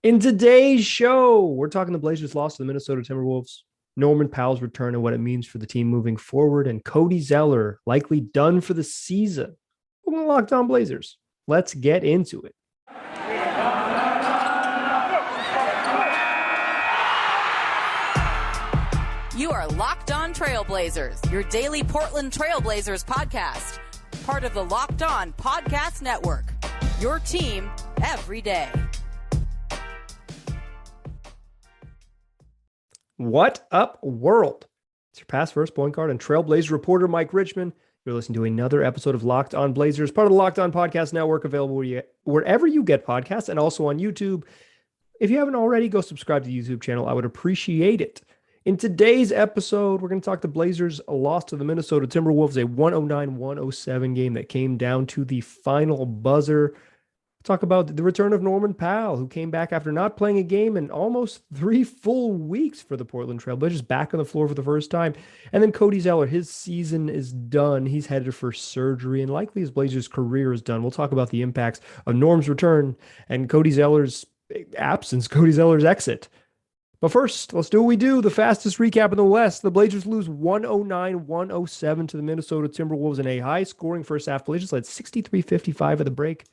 In today's show, we're talking the Blazers lost to the Minnesota Timberwolves, Norman Powell's return and what it means for the team moving forward, and Cody Zeller likely done for the season. We're going to Locked On Blazers. Let's get into it. You are Locked On Trailblazers, your daily Portland Trailblazers podcast. Part of the Locked On Podcast Network, your team every day. What up, world? It's your past first point guard and Trailblazer reporter, Mike Richmond. You're listening to another episode of Locked On Blazers, part of the Locked On Podcast Network, available wherever you get podcasts and also on YouTube. If you haven't already, go subscribe to the YouTube channel. I would appreciate it. In today's episode, we're going to talk the Blazers lost to the Minnesota Timberwolves, a 109-107 game that came down to the final buzzer. Talk about the return of Norman Powell, who came back after not playing a game in almost 3 full weeks for the Portland Trail Blazers, back on the floor for the first time. And then Cody Zeller, his season is done. He's headed for surgery, and likely his Blazers career is done. We'll talk about the impacts of Norm's return and Cody Zeller's absence, Cody Zeller's exit. But first, let's do what we do. The fastest recap in the West. The Blazers lose 109-107 to the Minnesota Timberwolves in a high-scoring first half. Blazers led 63-55 at the break.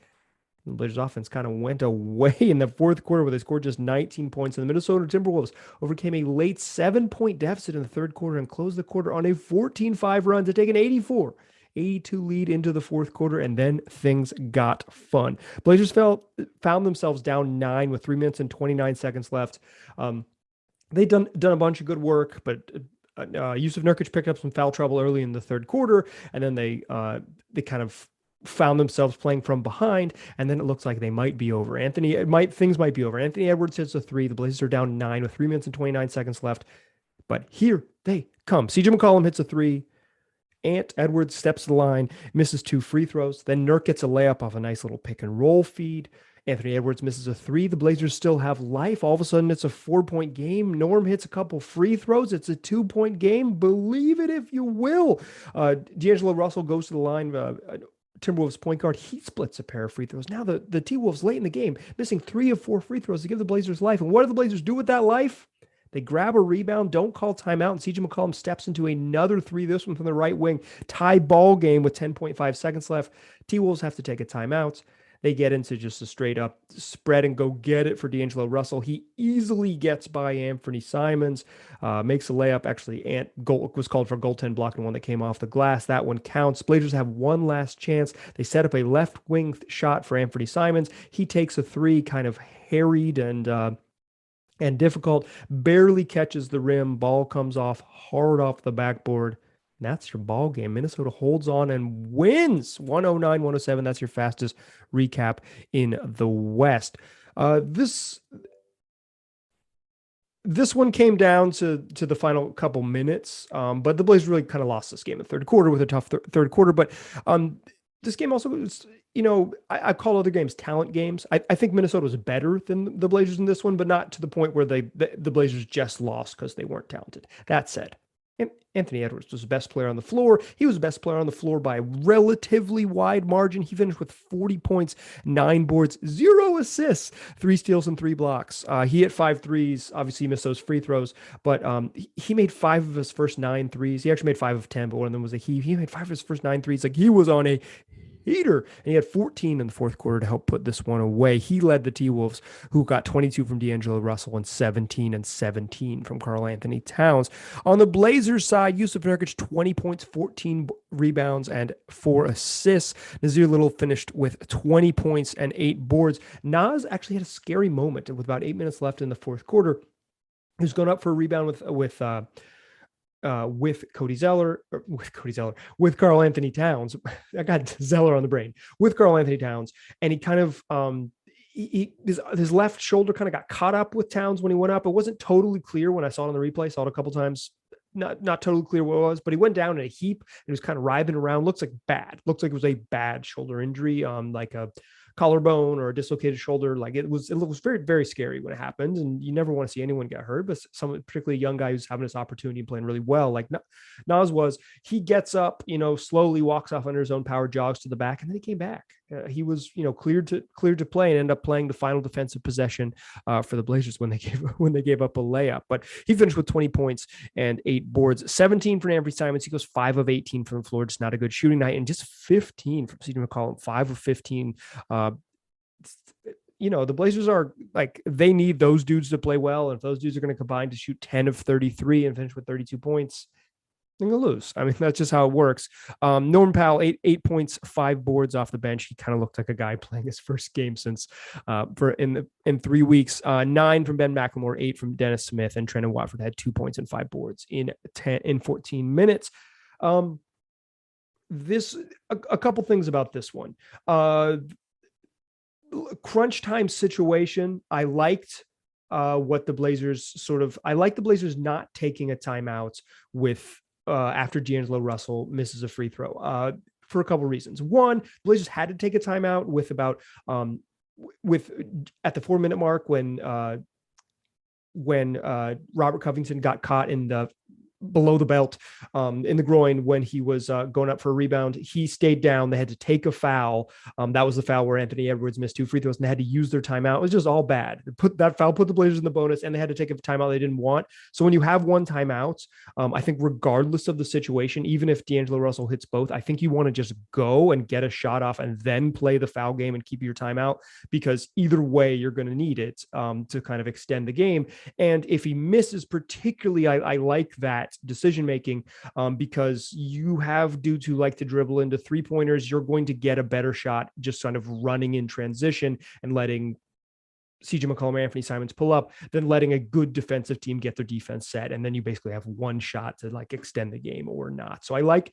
The Blazers offense kind of went away in the fourth quarter where they scored just 19 points. And the Minnesota Timberwolves overcame a late 7-point deficit in the third quarter and closed the quarter on a 14-5 run to take an 84-82 lead into the fourth quarter, and then things got fun. Blazers found themselves down 9 with 3 minutes and 29 seconds left. They'd done a bunch of good work, but Yusuf Nurkic picked up some foul trouble early in the third quarter, and then they kind of found themselves playing from behind, and then it looks like they might be over. Things might be over. Anthony Edwards hits a three. The Blazers are down 9 with 3 minutes and 29 seconds left, but here they come. CJ McCollum hits a three. Edwards steps to the line, misses 2 free throws. Then Nurk gets a layup off a nice little pick and roll feed. Anthony Edwards misses a three. The Blazers still have life. All of a sudden, it's a 4-point game. Norm hits a couple free throws. It's a 2-point game. Believe it if you will. D'Angelo Russell goes to the line. Timberwolves point guard, he splits a pair of free throws. Now the T-Wolves late in the game, missing 3 of 4 free throws to give the Blazers life. And what do the Blazers do with that life? They grab a rebound, don't call timeout, and CJ McCollum steps into another three, this one from the right wing. Tie ball game with 10.5 seconds left. T-Wolves have to take a timeout. They get into just a straight up spread and go get it for D'Angelo Russell. He easily gets by Anfernee Simons, makes a layup. Actually, was called for a goaltend block and one that came off the glass. That one counts. Blazers have one last chance. They set up a left wing shot for Anfernee Simons. He takes a three, kind of harried and difficult, barely catches the rim. Ball comes off hard off the backboard. And that's your ball game. Minnesota holds on and wins 109-107. That's your fastest recap in the West. This one came down to the final couple minutes, but the Blazers really kind of lost this game in the third quarter with a tough third quarter. But this game also was, I call other games talent games. I think Minnesota was better than the Blazers in this one, but not to the point where the Blazers just lost because they weren't talented. That said, Anthony Edwards was the best player on the floor. He was the best player on the floor by a relatively wide margin. He finished with 40 points, 9 boards, 0 assists, 3 steals, and 3 blocks. He hit 5 threes. Obviously, he missed those free throws, but he made 5 of his first 9 threes. He actually made 5 of 10, but one of them was a heave. He made 5 of his first 9 threes. Like, he was on a heater, and he had 14 in the fourth quarter to help put this one away. He led the T-Wolves, who got 22 from D'Angelo Russell and 17 from Karl Anthony Towns. On the Blazers side, Yusuf Nurkic, 20 points, 14 rebounds, and 4 assists. Nassir Little finished with 20 points and 8 boards. Nas actually had a scary moment with about 8 minutes left in the fourth quarter. He was going up for a rebound with Karl Anthony Towns. I got Zeller on the brain. With Karl Anthony Towns, and he kind of his left shoulder kind of got caught up with Towns when he went up. It wasn't totally clear when I saw it on the replay. Saw it a couple times. Not totally clear what it was, but he went down in a heap. He was kind of writhing around. Looks like it was a bad shoulder injury, like a collarbone or a dislocated shoulder. Like it was very, very scary when it happened. And you never want to see anyone get hurt, but someone, particularly a young guy who's having this opportunity and playing really well, like Nas was, he gets up, slowly walks off under his own power, jogs to the back, and then he came back. He was, cleared to play and ended up playing the final defensive possession for the Blazers when they gave up a layup. But he finished with 20 points and 8 boards, 17 for Anfernee Simons. He goes 5 of 18 from the floor, just not a good shooting night, and just 15 from CJ McCollum, 5 of 15. The Blazers are like, they need those dudes to play well. And if those dudes are going to combine to shoot 10 of 33 and finish with 32 points, they're going to lose. I mean, that's just how it works. Norman Powell, 8 points, 5 boards off the bench. He kind of looked like a guy playing his first game since in 3 weeks. 9 from Ben McLemore, 8 from Dennis Smith, and Trendon Watford had 2 points and 5 boards in 14 minutes. A couple things about this one. Crunch time situation. I liked what the Blazers I like the Blazers not taking a timeout with after D'Angelo Russell misses a free throw for a couple of reasons. One, the Blazers had to take a timeout with about at the 4-minute mark when Robert Covington got caught in the below the belt in the groin when he was going up for a rebound. He stayed down. They had to take a foul. That was the foul where Anthony Edwards missed 2 free throws and they had to use their timeout. It was just all bad. Put the Blazers in the bonus, and they had to take a timeout they didn't want. So when you have one timeout, I think regardless of the situation, even if D'Angelo Russell hits both, I think you want to just go and get a shot off and then play the foul game and keep your timeout, because either way you're going to need it to kind of extend the game. And if he misses particularly, I like that decision making because you have dudes who like to dribble into 3-pointers. You're going to get a better shot just kind of running in transition and letting CJ McCollum and Anfernee Simons pull up than letting a good defensive team get their defense set. And then you basically have one shot to like extend the game or not. So I like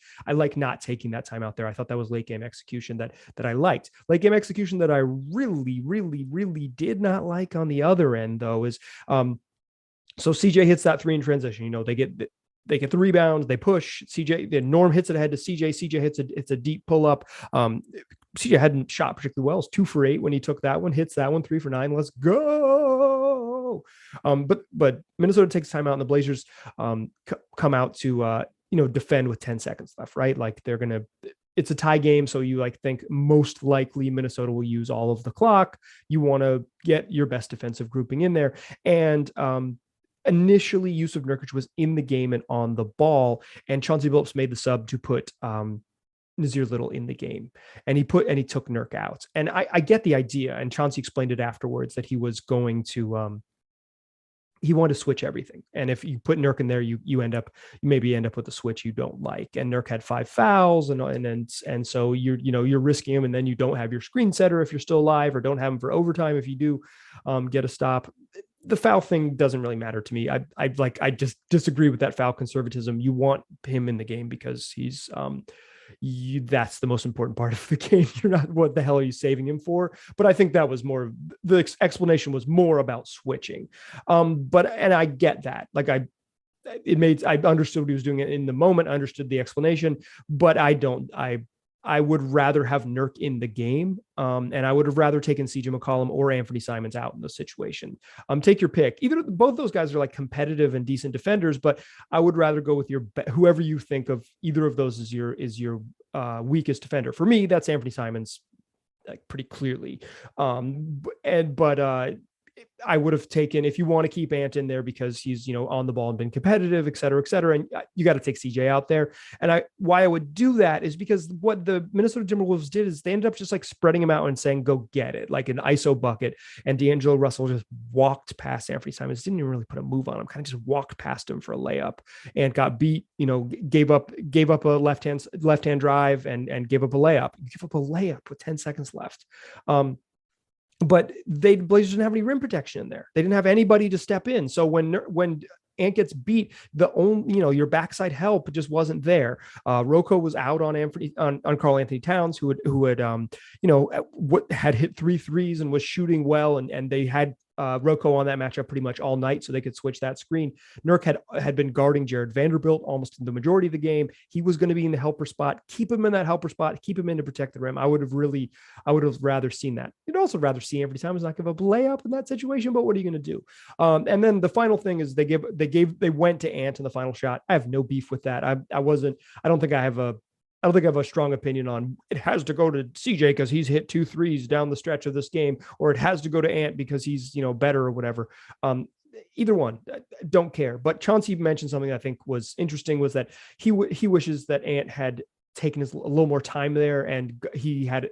not taking that time out there. I thought that was late game execution that I liked. Late game execution that I really, really, really did not like on the other end though is so CJ hits that 3 in transition. They get the rebound, they push. Norm hits it ahead to CJ. CJ hits a deep pull up. CJ hadn't shot particularly well. It was 2 for 8 when he took that one, hits that one, 3 for 9. Let's go. But Minnesota takes time out, and the Blazers come out to defend with 10 seconds left, right? Like it's a tie game. So you think most likely Minnesota will use all of the clock. You want to get your best defensive grouping in there. And initially, Jusuf Nurkic was in the game and on the ball, and Chauncey Billups made the sub to put Nassir Little in the game, and he took Nurk out. And I get the idea, and Chauncey explained it afterwards that he was going to he wanted to switch everything, and if you put Nurk in there, you maybe end up with a switch you don't like. And Nurk had 5 fouls, and so you're risking him, and then you don't have your screen setter if you're still alive, or don't have him for overtime if you do get a stop. The foul thing doesn't really matter to me. I just disagree with that foul conservatism. You want him in the game because he's that's the most important part of the game. You're not, what the hell are you saving him for? But I think that was more, the explanation was more about switching. And I get that. I understood what he was doing in the moment. I understood the explanation, but I would rather have Nurk in the game. And I would have rather taken CJ McCollum or Anfernee Simons out in the situation. Take your pick. Both those guys are competitive and decent defenders, but I would rather go with whoever you think of. Either of those is your weakest defender. For me, that's Anfernee Simons, pretty clearly. I would have taken, if you want to keep Ant in there because he's, on the ball and been competitive, et cetera, and you got to take CJ out there. And why I would do that is because what the Minnesota Timberwolves did is they ended up just spreading him out and saying, go get it, like an ISO bucket. And D'Angelo Russell just walked past Anfernee Simons, didn't even really put a move on him, kind of just walked past him for a layup and got beat, gave up a left-hand drive and gave up a layup. You give up a layup with 10 seconds left. But the Blazers didn't have any rim protection in there. They didn't have anybody to step in. So when Ant gets beat, your backside help just wasn't there. Rocco was out on Karl Anthony Towns, who had hit 3 threes and was shooting well, and they had Rocco on that matchup pretty much all night so they could switch that screen. Nurk had been guarding Jared Vanderbilt almost the majority of the game. He was going to be in the helper spot. Keep him in that helper spot. Keep him in to protect the rim. I would have rather seen that. You'd also rather see every time is not give up a layup in that situation, but what are you going to do? And then the final thing is they went to Ant in the final shot. I have no beef with that. I don't think I have a strong opinion on it has to go to CJ because he's hit 2 threes down the stretch of this game, or it has to go to Ant because he's, better or whatever. Either one, don't care. But Chauncey mentioned something I think was interesting, was that he wishes that Ant had taken a little more time there and he had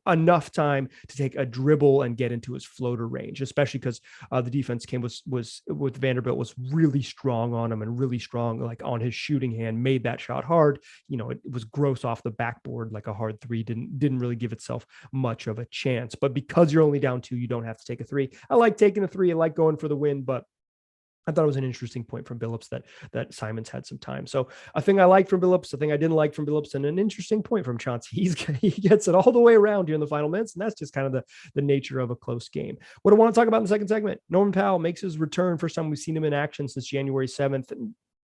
enough time to take a dribble and get into his floater range, especially because the defense was with Vanderbilt was really strong on him and really strong like on his shooting hand, made that shot hard. It was gross off the backboard, like a hard three, didn't really give itself much of a chance. But because you're only down 2, you don't have to take a 3. I like taking a 3. I like going for the win, but I thought it was an interesting point from Billups that Simons had some time. So a thing I liked from Billups, a thing I didn't like from Billups, and an interesting point from Chauncey. He gets it all the way around here in the final minutes, and that's just kind of the nature of a close game. What I want to talk about in the second segment, Norman Powell makes his return. First time we've seen him in action since January 7th.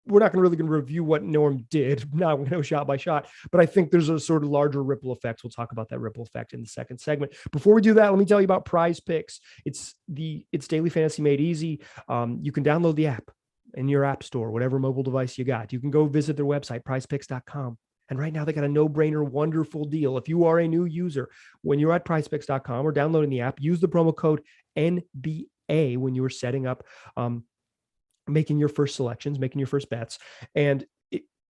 We're not going to review what Norm did. Not going to go shot by shot, but I think there's a sort of larger ripple effect. We'll talk about that ripple effect in the second segment. Before we do that, let me tell you about Prize Picks. It's daily fantasy made easy. You can download the app in your app store, whatever mobile device you got. You can go visit their website, prizepicks.com. And right now they got a no-brainer, wonderful deal. If you are a new user, when you're at prizepicks.com or downloading the app, use the promo code NBA when you are setting up, making your first selections, making your first bets, and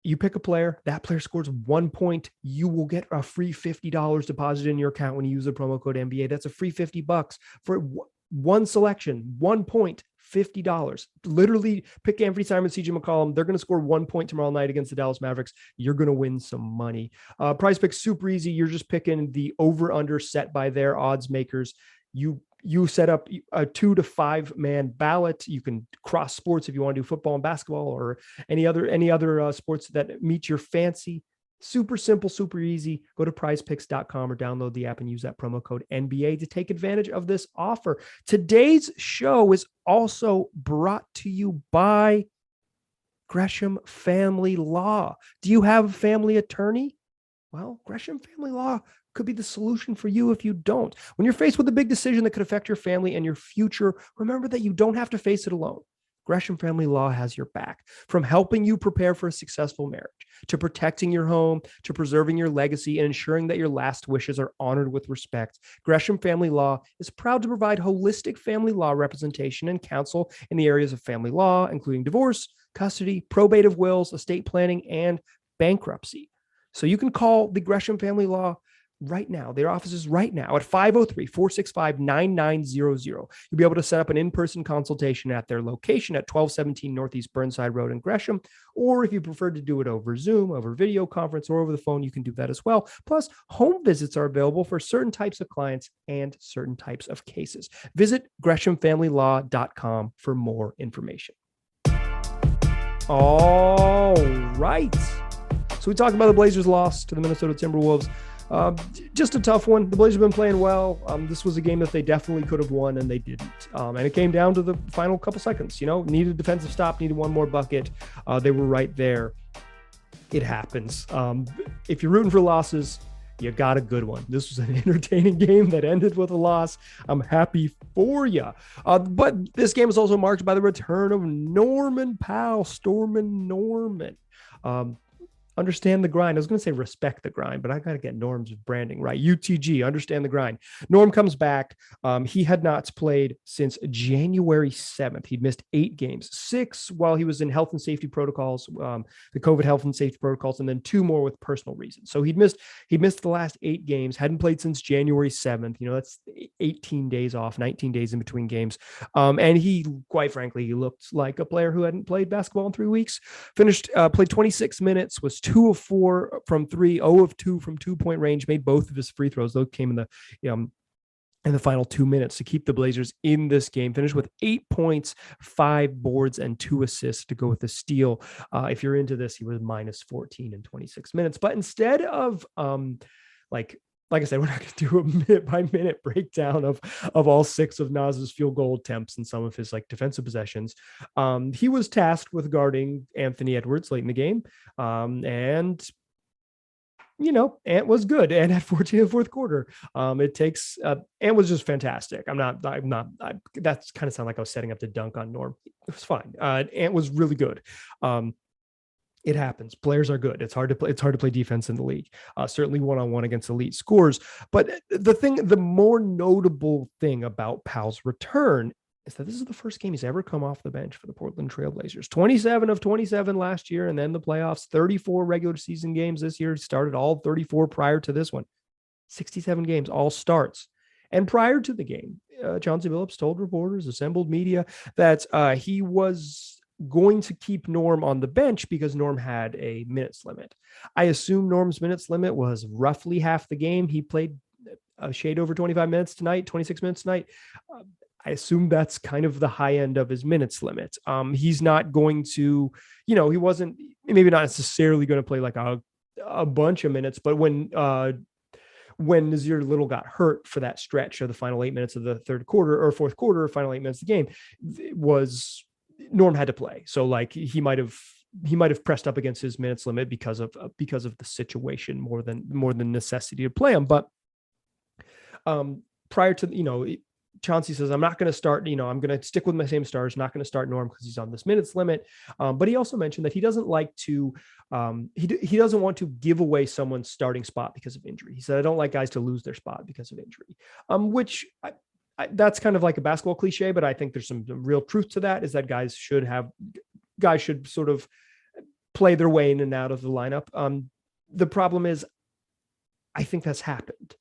you pick a player, that player scores 1 point, you will get a free $50 deposited in your account when you use the promo code NBA. That's a free $50 for one selection, 1 point, $50. Literally pick Anfernee Simon, CJ McCollum. They're going to score 1 point tomorrow night against the Dallas Mavericks. You're going to win some money. Prize Picks, super easy. You're just picking the over-under set by their odds makers. You set up a 2 to 5 man ballot. You can cross sports if you want to do football and basketball or any other sports that meet your fancy. Super simple, super easy. Go to prizepicks.com or download the app and use that promo code NBA to take advantage of this offer. Today's show is also brought to you by Gresham Family Law. Do you have a family attorney? Well, Gresham Family Law could be the solution for you if you don't. When you're faced with a big decision that could affect your family and your future, remember that you don't have to face it alone. Gresham Family Law has your back. From helping you prepare for a successful marriage, to protecting your home, to preserving your legacy and ensuring that your last wishes are honored with respect, Gresham Family Law is proud to provide holistic family law representation and counsel in the areas of family law, including divorce, custody, probate of wills, estate planning, and bankruptcy. So you can call the Gresham Family Law right now, their offices right now at 503-465-9900. You'll be able to set up an in-person consultation at their location at 1217 Northeast Burnside Road in Gresham, or if you prefer to do it over Zoom, over video conference, or over the phone, you can do that as well. Plus, home visits are available for certain types of clients and certain types of cases. Visit GreshamFamilyLaw.com for more information. All right. So we talked about the Blazers' loss to the Minnesota Timberwolves. Just a tough one. The Blazers have been playing well. This was a game that they definitely could have won, and they didn't. And it came down to the final couple seconds. Needed a defensive stop, needed one more bucket. They were right there. It happens. If you're rooting for losses, you got a good one. This was an entertaining game that ended with a loss. I'm happy for you. But this game is also marked by the return of Norman Powell, Stormin' Norman. Understand the grind. I was going to say respect the grind, but I got to get Norm's branding right. UTG, understand the grind. Norm comes back. He had not played since January 7th. He'd missed 8 games, 6 while he was in health and safety protocols, the COVID health and safety protocols, and then 2 more with personal reasons. So he'd missed the last 8 games, hadn't played since January 7th. That's 18 days off, 19 days in between games. And he, quite frankly, he looked like a player who hadn't played basketball in 3 weeks. Played 26 minutes, was 2 of 4 from 3, 0 of 2 from 2-point range, made both of his free throws. Those came in the final 2 minutes to keep the Blazers in this game. Finished with 8 points, 5 boards, and 2 assists to go with the steal. If you're into this, he was minus 14 in 26 minutes. But instead of like I said, we're not going to do a minute by minute breakdown of all 6 of Nas's field goal attempts and some of his like defensive possessions. He was tasked with guarding Anthony Edwards late in the game. And Ant was good. And at 14 in the fourth quarter, Ant was just fantastic. That's kind of sound like I was setting up to dunk on Norm. It was fine. Ant was really good. It happens. Players are good. It's hard to play defense in the league. Certainly one-on-one against elite scores. But the more notable thing about Powell's return is that this is the first game he's ever come off the bench for the Portland Trail Blazers. 27 of 27 last year, and then the playoffs, 34 regular season games this year. He started all 34 prior to this one. 67 games, all starts. And prior to the game, Chauncey Billups told reporters, assembled media, that he was going to keep Norm on the bench because Norm had a minutes limit. I assume Norm's minutes limit was roughly half the game. He played a shade over 25 minutes tonight, 26 minutes tonight. I assume that's kind of the high end of his minutes limit. He's not going to, he wasn't maybe not necessarily going to play like a bunch of minutes, but when Nassir Little got hurt for that stretch of the final 8 minutes of the third quarter or fourth quarter, final 8 minutes of the game, Norm had to play. So like he might have pressed up against his minutes limit because of the situation more than necessity to play him. But prior to, Chauncey says, I'm not going to start, I'm going to stick with my same stars, not going to start Norm because he's on this minutes limit. But he also mentioned that he doesn't like to, he doesn't want to give away someone's starting spot because of injury. He said, I don't like guys to lose their spot because of injury, which that's kind of like a basketball cliche, but I think there's some real truth to that, is that guys should sort of play their way in and out of the lineup. The problem is, I think that's happened.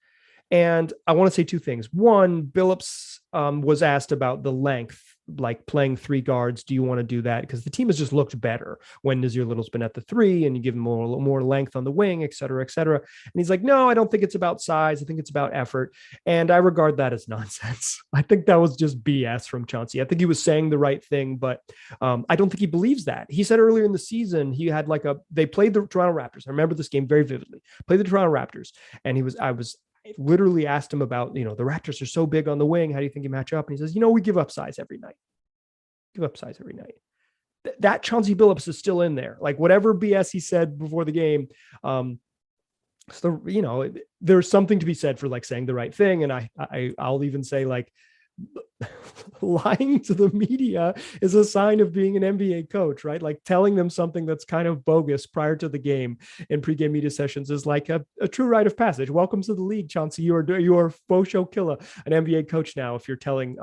And I want to say two things. One, Billups was asked about the length, like playing 3 guards. Do you want to do that? Because the team has just looked better when Nassir Little's been at the 3 and you give him more length on the wing, et cetera, et cetera. And he's like, no, I don't think it's about size. I think it's about effort. And I regard that as nonsense. I think that was just BS from Chauncey. I think he was saying the right thing, but I don't think he believes that. He said earlier in the season, he had they played the Toronto Raptors. I remember this game very vividly. Played the Toronto Raptors. And I literally asked him about, the Raptors are so big on the wing. How do you think you match up? And he says, we give up size every night. That Chauncey Billups is still in there. Like whatever BS he said before the game. So, there's something to be said for like saying the right thing. And I'll even say like lying to the media is a sign of being an NBA coach, right? Like telling them something that's kind of bogus prior to the game in pregame media sessions is like a true rite of passage. Welcome to the league, Chauncey. You are faux show killer, an NBA coach now. If you're telling,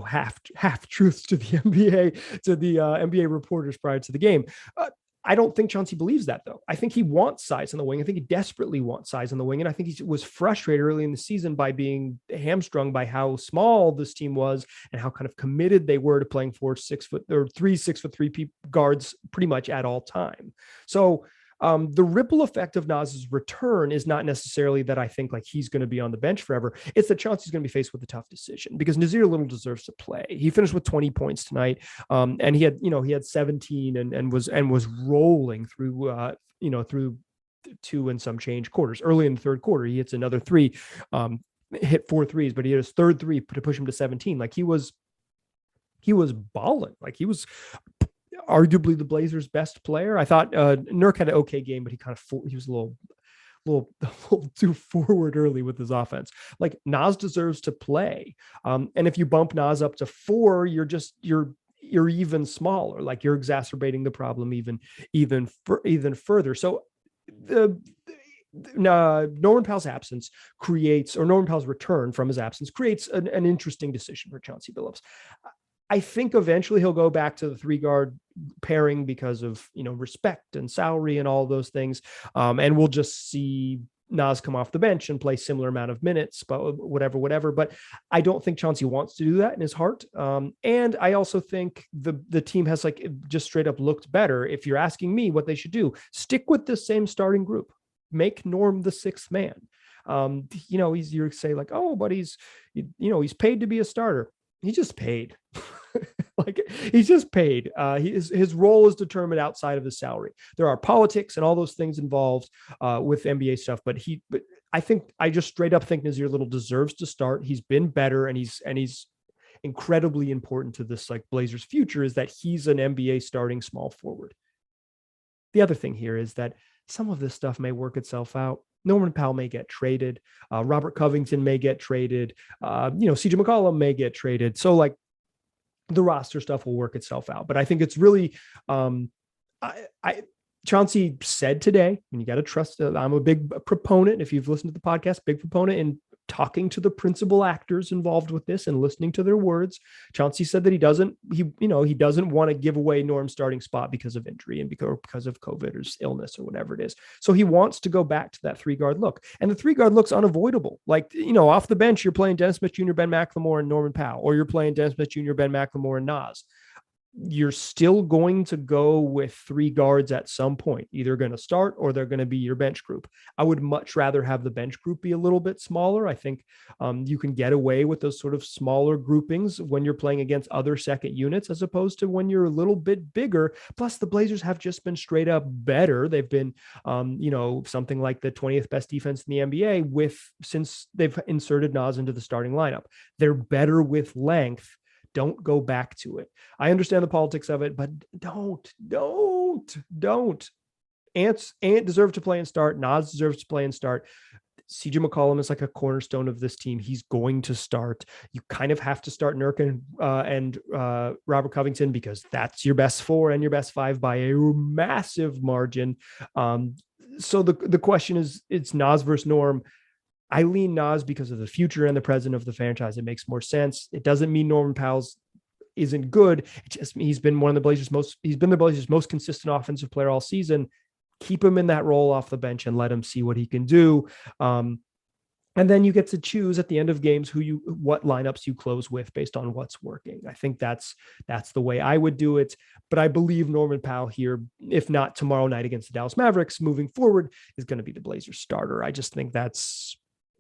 half truths to the NBA reporters prior to the game. I don't think Chauncey believes that, though. I think he wants size in the wing. I think he desperately wants size in the wing. And I think he was frustrated early in the season by being hamstrung by how small this team was and how kind of committed they were to playing 3 6'3" guards pretty much at all time. So the ripple effect of Nas's return is not necessarily that I think like he's going to be on the bench forever. It's that Chauncey's going to be faced with a tough decision because Nassir Little deserves to play. He finished with 20 points tonight. And he had 17 and was rolling through, through 2 and some change quarters. Early in the third quarter, he hits another 3, hit 4 threes, but he had his third 3 to push him to 17. Like he was balling. Like he was arguably the Blazers' best player. I thought Nurk had an okay game, but he was a little too forward early with his offense. Like Nas deserves to play. And if you bump Nas up to 4, you're even smaller. Like you're exacerbating the problem even further. So Norman Powell's absence Norman Powell's return from his absence creates an interesting decision for Chauncey Billups. I think eventually he'll go back to the 3-guard pairing because of, respect and salary and all those things. And we'll just see Nas come off the bench and play similar amount of minutes, but whatever. But I don't think Chauncey wants to do that in his heart. And I also think the team has just straight up looked better. If you're asking me what they should do, stick with the same starting group, make Norm the 6th man. You say like, oh, but he's paid to be a starter. He just paid. He's just paid. His role is determined outside of the salary. There are politics and all those things involved with NBA stuff, but I just straight up think Nassir Little deserves to start. He's been better, and he's incredibly important to this like Blazers future, is that he's an NBA starting small forward. The other thing here is that some of this stuff may work itself out. Norman Powell may get traded. Robert Covington may get traded. CJ McCollum may get traded. So like the roster stuff will work itself out. But I think it's really, Chauncey said today, and you got to trust, I'm a big proponent, if you've listened to the podcast, big proponent in talking to the principal actors involved with this and listening to their words. Chauncey said that he doesn't want to give away Norm's starting spot because of injury and because of COVID or illness or whatever it is. So he wants to go back to that 3-guard look, and the 3-guard look's unavoidable. Like, off the bench, you're playing Dennis Smith Jr., Ben McLemore, and Norman Powell, or you're playing Dennis Smith Jr., Ben McLemore, and Nas. You're still going to go with 3 guards at some point, either going to start or they're going to be your bench group. I would much rather have the bench group be a little bit smaller. I think you can get away with those sort of smaller groupings when you're playing against other second units, as opposed to when you're a little bit bigger. Plus the Blazers have just been straight up better. They've been, something like the 20th best defense in the NBA since they've inserted Nas into the starting lineup. They're better with length. Don't go back to it. I understand the politics of it, but don't. Ant deserves to play and start. Nas deserves to play and start. CJ McCollum is like a cornerstone of this team. He's going to start. You kind of have to start Nurk and Robert Covington, because that's your best 4 and your best 5 by a massive margin. So the question is, it's Nas versus Norm. I lean Nas because of the future and the present of the franchise. It makes more sense. It doesn't mean Norman Powell's isn't good. It just means he's been the Blazers' most consistent offensive player all season. Keep him in that role off the bench and let him see what he can do. And then you get to choose at the end of games what lineups you close with based on what's working. I think that's the way I would do it. But I believe Norman Powell here, if not tomorrow night against the Dallas Mavericks, moving forward, is going to be the Blazers starter. I just think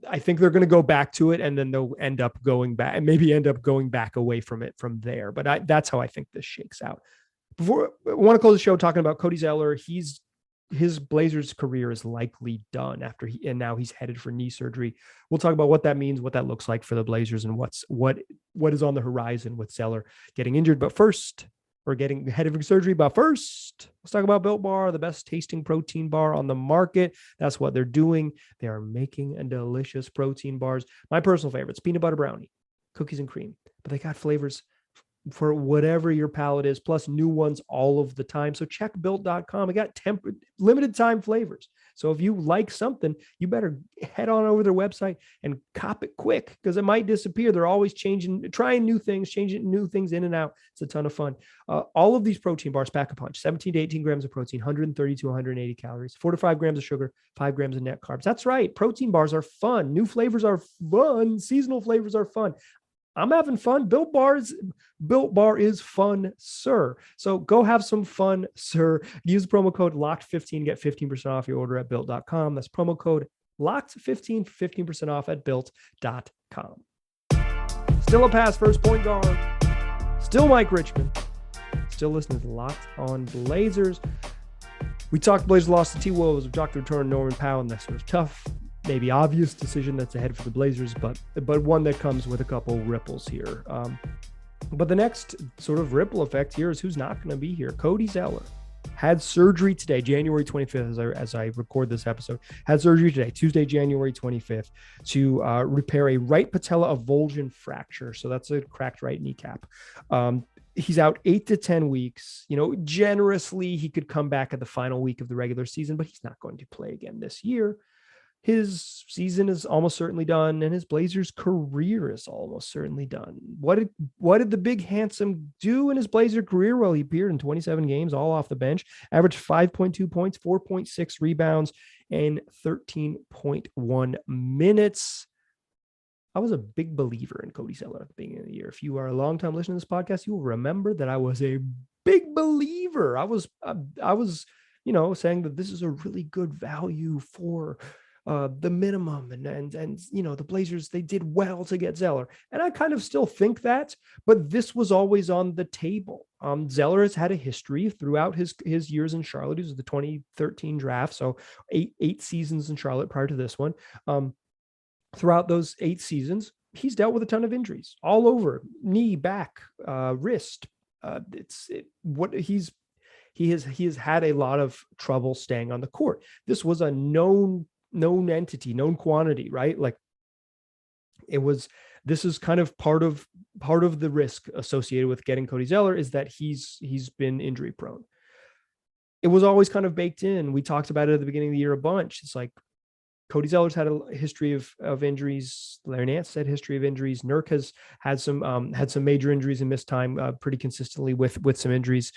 I think they're going to go back to it, and then they'll end up going back and maybe end up going back away from it from there. But that's how I think this shakes out. Before I want to close the show talking about Cody Zeller, his Blazers career is likely done and now he's headed for knee surgery. We'll talk about what that means, what that looks like for the Blazers, and what is on the horizon with Zeller getting injured. But first, or getting headed for surgery. But first, let's talk about Built Bar, the best tasting protein bar on the market. That's what they're doing. They are making a delicious protein bars. My personal favorites, peanut butter brownie, cookies and cream, but they got flavors for whatever your palate is, plus new ones all of the time. So check built.com. I got limited time flavors. So if you like something, you better head on over to their website and cop it quick, because it might disappear. They're always trying new things, changing new things in and out. It's a ton of fun. All of these protein bars pack a punch: 17 to 18 grams of protein, 130 to 180 calories, 4 to 5 grams of sugar, 5 grams of net carbs. That's right. Protein bars are fun. New flavors are fun. Seasonal flavors are fun. I'm having fun. Built Bar is fun, sir. So go have some fun, sir. Use the promo code LOCKED15, get 15% off your order at built.com. That's promo code LOCKED15 for 15% off at built.com. Still a pass first point guard. Still Mike Richmond. Still listening to Locked On Blazers. We talked Blazers lost to T-Wolves. We talked to return Norman Powell, and that sort of tough, maybe obvious decision that's ahead for the Blazers, but one that comes with a couple ripples here. But the next sort of ripple effect here is who's not going to be here. Cody Zeller had surgery today, January 25th, as I record this episode. Had surgery today, Tuesday, January 25th, to repair a right patella avulsion fracture. So that's a cracked right kneecap. He's out 8 to 10 weeks. Generously, he could come back at the final week of the regular season, but he's not going to play again this year. His season is almost certainly done, and his Blazers career is almost certainly done. What did the big handsome do in his Blazer career? Well, he appeared in 27 games, all off the bench, averaged 5.2 points, 4.6 rebounds, and 13.1 minutes. I was a big believer in Cody Zeller at the beginning of the year. If you are a longtime listener to this podcast, you will remember that I was a big believer. I was saying that this is a really good value for the minimum, and the Blazers, they did well to get Zeller, and I kind of still think that, but this was always on the table. Zeller has had a history throughout his years in Charlotte. He was the 2013 draft, so eight seasons in Charlotte prior to this one. Throughout those 8 seasons, he's dealt with a ton of injuries all over, knee, back, wrist. He has had a lot of trouble staying on the court. This was a known entity, known quantity, right? Like this is kind of part of the risk associated with getting Cody Zeller, is that he's been injury prone. It was always kind of baked in. We talked about it at the beginning of the year a bunch. It's like, Cody Zeller's had a history of injuries. Larry Nance had a history of injuries. Nurk has had some major injuries and missed time pretty consistently with some injuries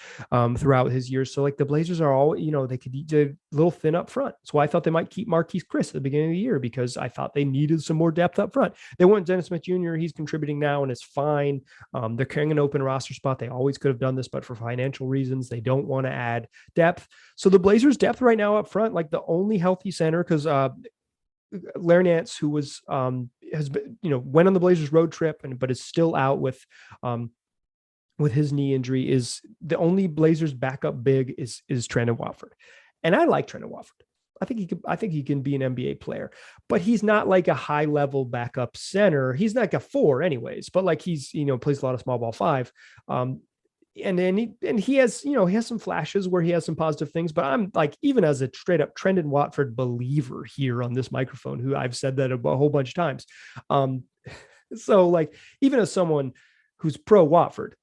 throughout his years. So like the Blazers are all, they could be a little thin up front. So I thought they might keep Marquise Chris at the beginning of the year, because I thought they needed some more depth up front. They want Dennis Smith Jr. He's contributing now and it's fine. They're carrying an open roster spot. They always could have done this, but for financial reasons, they don't want to add depth. So the Blazers depth right now up front, like the only healthy center, because Larry Nance, who was has been, went on the Blazers road trip but is still out with his knee injury, is the only Blazers backup big is Trendon Watford. And I like Trendon Watford. I think he can be an NBA player, but he's not like a high level backup center. He's not like a 4 anyways, but like he's, plays a lot of small ball 5. And he has, he has some flashes where he has some positive things, but I'm like, even as a straight up Trendon Watford believer here on this microphone, who I've said that a whole bunch of times. So like, even as someone who's pro Watford,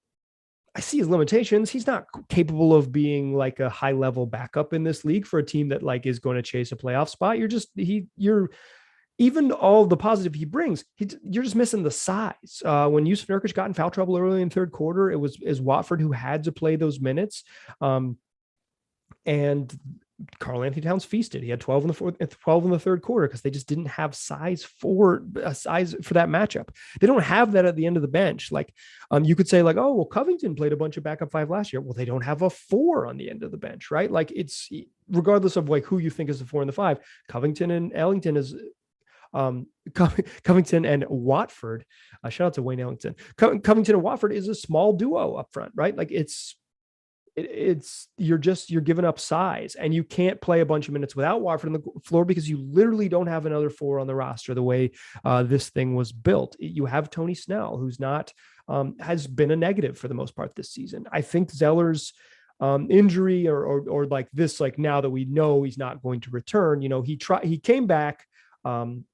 I see his limitations. He's not capable of being like a high level backup in this league for a team that like is going to chase a playoff spot. You're even all the positive he brings, you're just missing the size. When Yusuf Nurkic got in foul trouble early in third quarter, it was Watford who had to play those minutes. And Karl Anthony Towns feasted. He had 12 in the third quarter, because they just didn't have size for that matchup. They don't have that at the end of the bench. Like you could say like, oh, well, Covington played a bunch of backup 5 last year. Well, they don't have a 4 on the end of the bench, right? Like it's, regardless of like who you think is the 4 and the 5, Covington and Ellington is Covington and Watford. Shout out to Wayne Ellington. Covington and Watford is a small duo up front, right? Like you're giving up size, and you can't play a bunch of minutes without Watford on the floor, because you literally don't have another 4 on the roster the way this thing was built. You have Tony Snell, who's not has been a negative for the most part this season. I think Zeller's injury or like this, like now that we know he's not going to return, he came back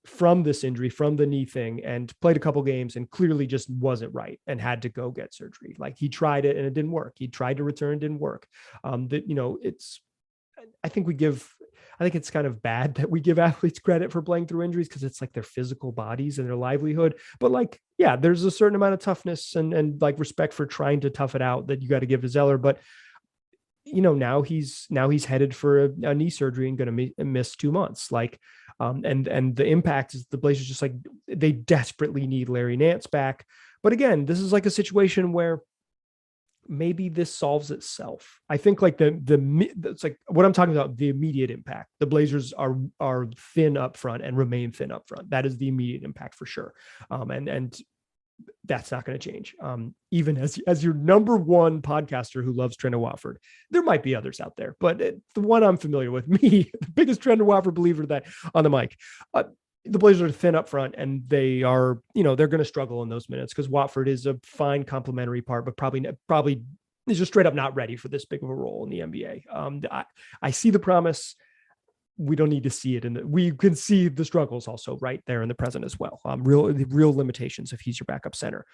from this injury, from the knee thing, and played a couple games and clearly just wasn't right and had to go get surgery. Like he tried it and it didn't work. He tried to return, didn't work. I think it's kind of bad that we give athletes credit for playing through injuries, because it's like their physical bodies and their livelihood. But like, yeah, there's a certain amount of toughness and like respect for trying to tough it out that you got to give to Zeller. But now he's headed for a knee surgery and going to miss 2 months. Like, and the impact is the Blazers just like, they desperately need Larry Nance back. But again, this is like a situation where maybe this solves itself. I think like it's like what I'm talking about, the immediate impact. The Blazers are thin up front and remain thin up front. That is the immediate impact for sure. And that's not going to change. Even as your number one podcaster who loves Trendon Watford, there might be others out there, but the one I'm familiar with, me, the biggest Trendon Watford believer that on the mic, the Blazers are thin up front, and they are, they're going to struggle in those minutes, because Watford is a fine complementary part, but probably is just straight up not ready for this big of a role in the NBA. I see the promise. We don't need to see it, we can see the struggles also right there in the present as well. Real limitations if he's your backup center.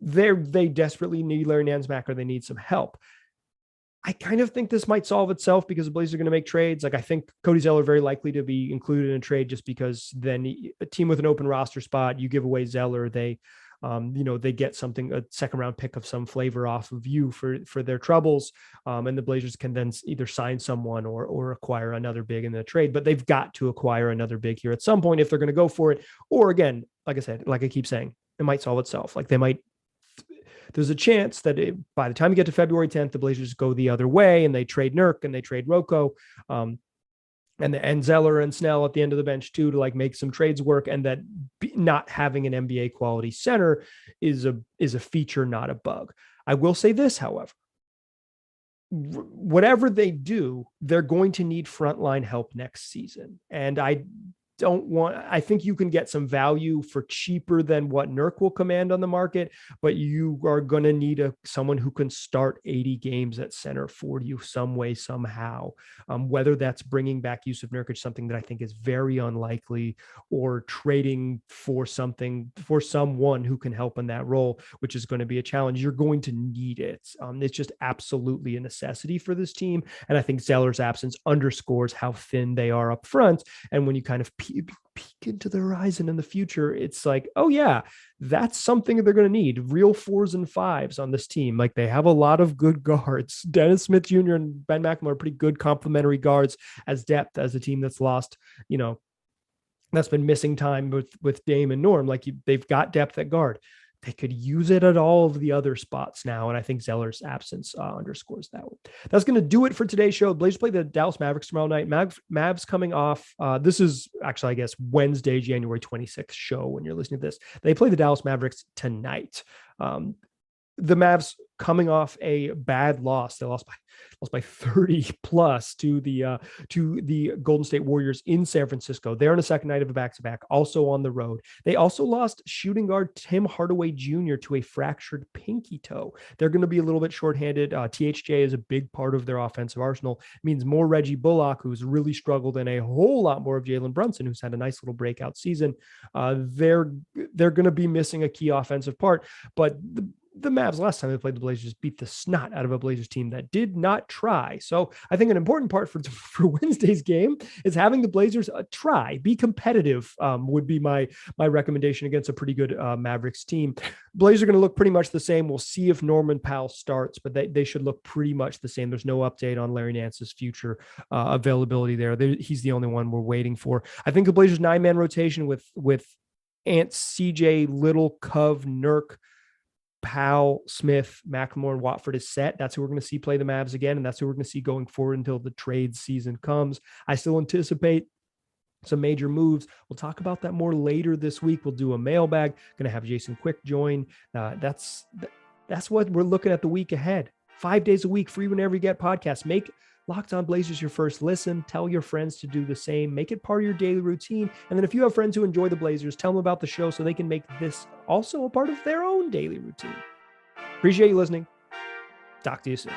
They desperately need Larry Nance back, or they need some help. I kind of think this might solve itself, because the Blazers are going to make trades. Like I think Cody Zeller very likely to be included in a trade, just because then a team with an open roster spot, you give away Zeller, they get something, a second round pick of some flavor off of you for their troubles. And the Blazers can then either sign someone or acquire another big in the trade, but they've got to acquire another big here at some point if they're going to go for it. Or again, like I said, like I keep saying, it might solve itself. Like there's a chance that by the time you get to February 10th, the Blazers go the other way and they trade Nurk and they trade Rocco. and Zeller and Snell at the end of the bench too, to like make some trades work, and that not having an NBA quality center is a feature, not a bug. I will say this, however, whatever they do, they're going to need frontline help next season. And I think you can get some value for cheaper than what Nurk will command on the market, but you are going to need someone who can start 80 games at center for you some way, somehow. Whether that's bringing back Yusuf Nurkic, something that I think is very unlikely, or trading for someone who can help in that role, which is going to be a challenge. You're going to need it. It's just absolutely a necessity for this team. And I think Zeller's absence underscores how thin they are up front. And when you kind of peek into the horizon in the future, it's like, oh yeah, that's something they're going to need. Real 4s and 5s on this team. Like, they have a lot of good guards. Dennis Smith Jr. and Ben McLemore are pretty good complementary guards as depth, as a team that's lost, that's been missing time with Dame and Norm. Like, they've got depth at guard. They could use it at all of the other spots now. And I think Zeller's absence underscores that one. That's going to do it for today's show. Blazers play the Dallas Mavericks tomorrow night. Mavs coming off. This is actually, I guess, Wednesday, January 26th show when you're listening to this. They play the Dallas Mavericks tonight. The Mavs coming off a bad loss. They lost by 30 plus to the Golden State Warriors in San Francisco. They're in a second night of a back-to-back, also on the road. They also lost shooting guard Tim Hardaway Jr. to a fractured pinky toe. They're going to be a little bit shorthanded. THJ is a big part of their offensive arsenal. It means more Reggie Bullock, who's really struggled, and a whole lot more of Jalen Brunson, who's had a nice little breakout season. They're going to be missing a key offensive part, but the Mavs last time they played the Blazers beat the snot out of a Blazers team that did not try. So I think an important part for Wednesday's game is having the Blazers try, be competitive, would be my recommendation against a pretty good Mavericks team. Blazers are going to look pretty much the same. We'll see if Norman Powell starts, but they should look pretty much the same. There's no update on Larry Nance's future availability there. He's the only one we're waiting for. I think the Blazers 9-man rotation with Ant, CJ, Little, Cove, Nurk, Powell, Smith, McLemore, and Watford is set. That's who we're going to see play the Mavs again, and that's who we're going to see going forward until the trade season comes. I still anticipate some major moves. We'll talk about that more later this week. We'll do a mailbag. Going to have Jason Quick join. That's what we're looking at the week ahead. 5 days a week, free whenever you get podcasts. Make Locked On Blazers your first listen. Tell your friends to do the same. Make it part of your daily routine. And then if you have friends who enjoy the Blazers, tell them about the show so they can make this also a part of their own daily routine. Appreciate you listening. Talk to you soon.